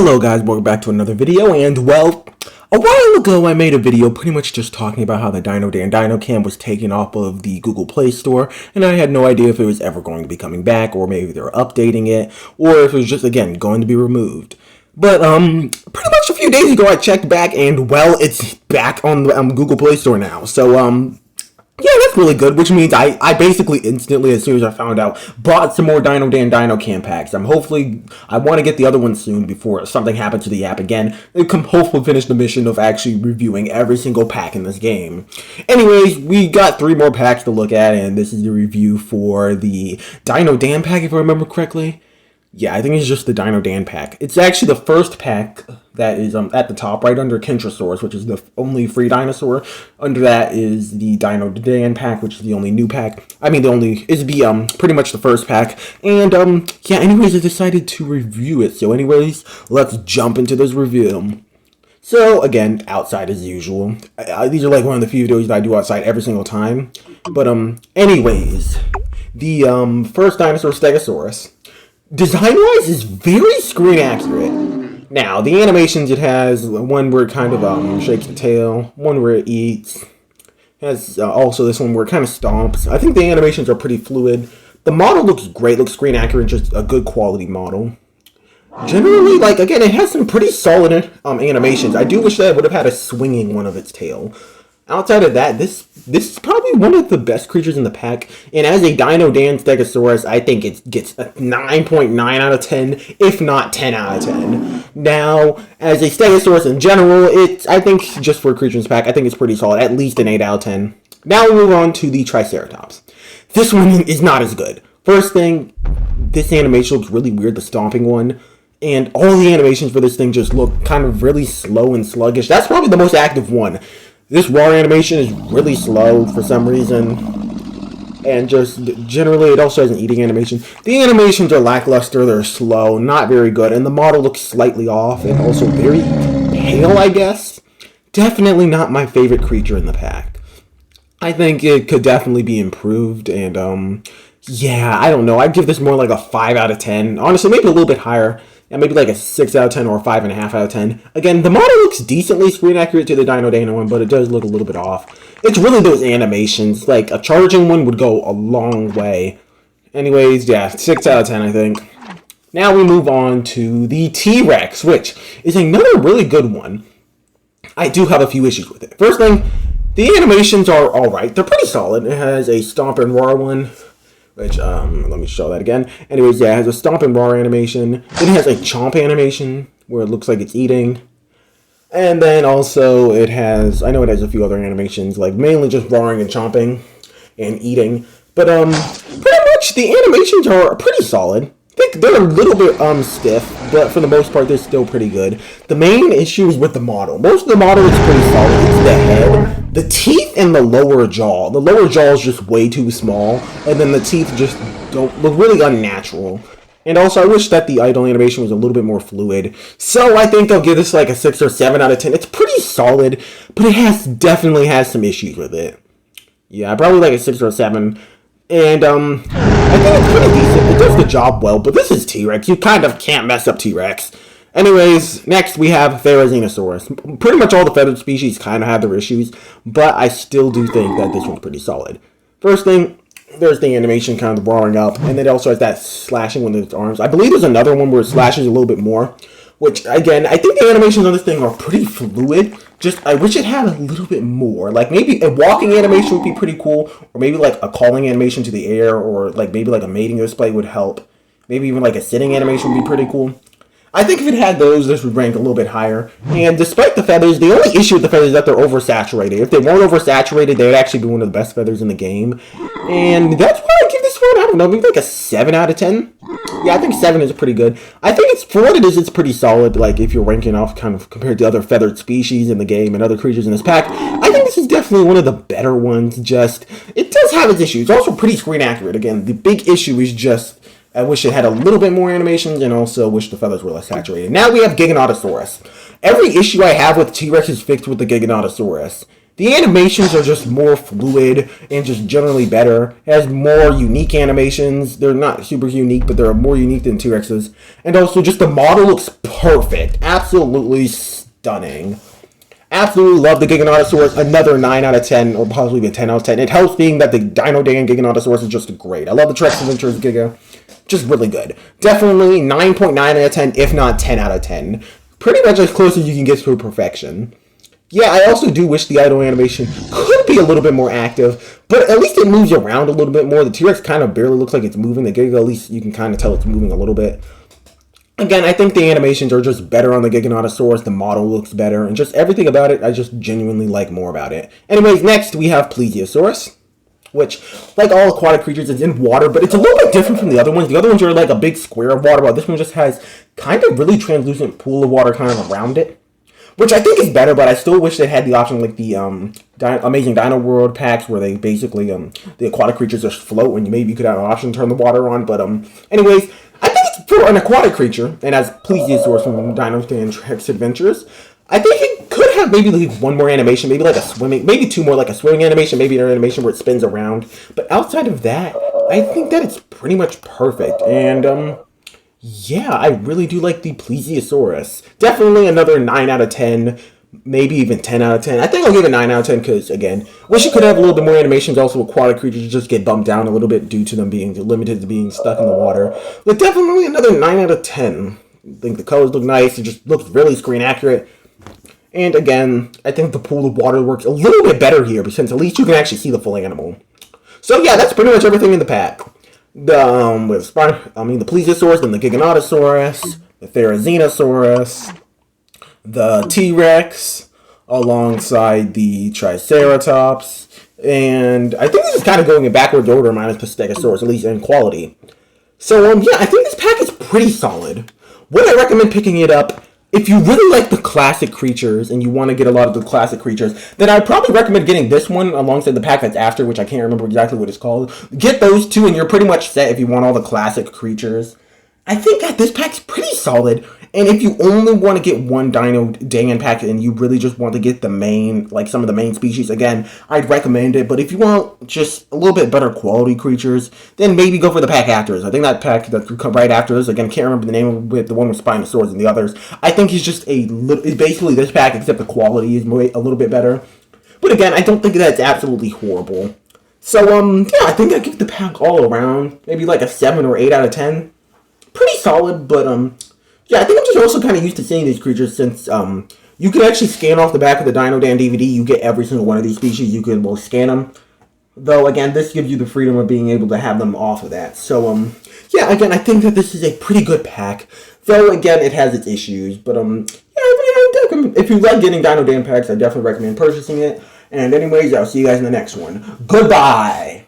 Hello guys, welcome back to another video, and well, a while ago I made a video pretty much just talking about how the Dino Dan Dino cam was taken off of the Google Play Store, and I had no idea if it was ever going to be coming back, or maybe they were updating it, or if it was just, again, going to be removed. But, pretty much a few days ago I checked back, and well, it's back on the Google Play Store now, so, yeah, that's really good, which means I basically instantly, as soon as I found out, bought some more Dino Dan Dino cam packs. I want to get the other one soon before something happens to the app again. And hopefully finish the mission of actually reviewing every single pack in this game. Anyways, we got 3 more packs to look at, and this is the review for the Dino Dan pack, if I remember correctly. Yeah, I think it's just the Dino Dan pack. It's actually the first pack that is at the top, right under Tyrannosaurus, which is the only free dinosaur. Under that is the Dino Dan pack, which is the only new pack. I mean, pretty much the first pack. And, yeah, anyways, I decided to review it. So, anyways, let's jump into this review. So, again, outside as usual. These are like one of the few videos that I do outside every single time. But, anyways, the, first dinosaur, Stegosaurus. Design-wise, is very screen accurate. Now, the animations, it has one where it kind of shakes the tail, one where it eats. It has also this one where it kind of stomps. I think the animations are pretty fluid. The model looks great, looks screen accurate, just a good quality model. Generally, like, again, it has some pretty solid animations. I do wish that it would have had a swinging one of its tail. Outside of that, this is probably one of the best creatures in the pack. And as a Dino Dan Stegosaurus, I think it gets a 9.9 out of 10, if not 10 out of 10. Now, as a Stegosaurus in general, I think just for a creature in this pack, I think it's pretty solid, at least an 8 out of 10. Now we move on to the Triceratops. This one is not as good. First thing, this animation looks really weird, the stomping one. And all the animations for this thing just look kind of really slow and sluggish. That's probably the most active one. This raw animation is really slow for some reason, and just generally it also has an eating animation. The animations are lackluster, they're slow, not very good, and the model looks slightly off and also very pale, I guess. Definitely not my favorite creature in the pack. I think it could definitely be improved, and yeah, I don't know. I'd give this more like a 5 out of 10. Honestly, maybe a little bit higher. Yeah, maybe like a 6 out of 10 or a 5.5 out of 10. Again, the model looks decently screen accurate to the Dino Dano one, but it does look a little bit off. It's really those animations. Like, a charging one would go a long way. Anyways, yeah, 6 out of 10, I think. Now we move on to the T-Rex, which is another really good one. I do have a few issues with it. First thing, the animations are alright. They're pretty solid. It has a stomp and roar one, which, let me show that again. Anyways, yeah, it has a stomp and roar animation. Then it has a chomp animation, where it looks like it's eating. And then also it has, I know it has a few other animations, like mainly just roaring and chomping and eating. But, pretty much the animations are pretty solid. I think they're a little bit, stiff, but for the most part, they're still pretty good. The main issue is with the model. Most of the model is pretty solid. It's the head, the teeth, and the lower jaw. The lower jaw is just way too small, and then the teeth just don't look really unnatural. And also, I wish that the idle animation was a little bit more fluid. So I think I'll give this like a 6 or 7 out of 10. It's pretty solid, but it definitely has some issues with it. Yeah, probably like a 6 or a 7. And, I think it's pretty decent. It does the job well, but this is T-Rex. You kind of can't mess up T-Rex. Anyways, next we have Therizinosaurus. Pretty much all the feathered species kind of have their issues, but I still do think that this one's pretty solid. First thing, there's the animation kind of roaring up, and then it also has that slashing with its arms. I believe there's another one where it slashes a little bit more, which, again, I think the animations on this thing are pretty fluid. Just, I wish it had a little bit more. Like, maybe a walking animation would be pretty cool, or maybe, like, a calling animation to the air, or, like, maybe, like, a mating display would help. Maybe even, like, a sitting animation would be pretty cool. I think if it had those, this would rank a little bit higher. And despite the feathers, the only issue with the feathers is that they're oversaturated. If they weren't oversaturated, they would actually be one of the best feathers in the game. And that's why I give this one, I don't know, maybe like a 7 out of 10? Yeah, I think 7 is pretty good. I think it's, for what it is, it's pretty solid, like, if you're ranking off kind of compared to other feathered species in the game and other creatures in this pack. I think this is definitely one of the better ones, just, it does have its issues. It's also pretty screen accurate. Again, the big issue is just, I wish it had a little bit more animations, and also wish the feathers were less saturated. Now we have Giganotosaurus. Every issue I have with T-Rex is fixed with the Giganotosaurus. The animations are just more fluid and just generally better. It has more unique animations. They're not super unique, but they're more unique than T-Rex's. And also, just the model looks perfect. Absolutely stunning. Absolutely love the Giganotosaurus. Another 9 out of 10, or possibly even 10 out of 10. It helps being that the Dino Dan Giganotosaurus is just great. I love the Triceratops Giga. Just really good. Definitely 9.9 out of 10, if not 10 out of 10. Pretty much as close as you can get to perfection. Yeah, I also do wish the idle animation could be a little bit more active, but at least it moves around a little bit more. The T-Rex kind of barely looks like it's moving. The Giga, at least you can kind of tell it's moving a little bit. Again, I think the animations are just better on the Giganotosaurus, the model looks better, and just everything about it, I just genuinely like more about it. Anyways, next we have Plesiosaurus, which, like all aquatic creatures, is in water, but it's a little bit different from the other ones. The other ones are like a big square of water, while this one just has kind of really translucent pool of water kind of around it, which I think is better, but I still wish they had the option like the Amazing Dino World packs, where they basically, the aquatic creatures just float, and maybe you could have an option to turn the water on, but anyways, I think it's for an aquatic creature, and as Plesiosaurus from Dino Dan Adventures, I think it could have maybe like one more animation, maybe like a swimming, maybe two more, like a swimming animation, maybe an animation where it spins around. But outside of that, I think that it's pretty much perfect. And yeah, I really do like the Plesiosaurus. Definitely another 9 out of 10, maybe even 10 out of 10. I think I'll give it 9 out of 10 because, again, wish you could have a little bit more animations. Also, aquatic creatures just get bumped down a little bit due to them being limited to being stuck in the water. But definitely another 9 out of 10. I think the colors look nice. It just looks really screen accurate. And again, I think the pool of water works a little bit better here because at least you can actually see the full animal. So yeah, that's pretty much everything in the pack. The the Plesiosaurus, then the Giganotosaurus, the Therizinosaurus, the T-Rex, alongside the Triceratops, and I think this is kind of going in backwards order minus the stegosaurus, at least in quality. So yeah, I think this pack is pretty solid. Would I recommend picking it up? If you really like the classic creatures and you want to get a lot of the classic creatures, then I'd probably recommend getting this one alongside the pack that's after, which I can't remember exactly what it's called. Get those two and you're pretty much set if you want all the classic creatures. I think that this pack's pretty solid. And if you only want to get one Dino Dan pack and you really just want to get the main, like some of the main species, again, I'd recommend it. But if you want just a little bit better quality creatures, then maybe go for the pack afters. I think that pack that's right after this, again, I can't remember the name of it, the one with Spinosaurus and the others. I think it's just it's basically this pack, except the quality is a little bit better. But again, I don't think that's absolutely horrible. So, yeah, I think I'd give the pack all around maybe like a 7 or 8 out of 10. Pretty solid, but, yeah, I think I'm just also kind of used to seeing these creatures since you can actually scan off the back of the Dino Dan DVD. You get every single one of these species. You can both scan them. Though, again, this gives you the freedom of being able to have them off of that. So, yeah, again, I think that this is a pretty good pack. Though, again, it has its issues. But, yeah, if you like getting Dino Dan packs, I definitely recommend purchasing it. And anyways, I'll see you guys in the next one. Goodbye!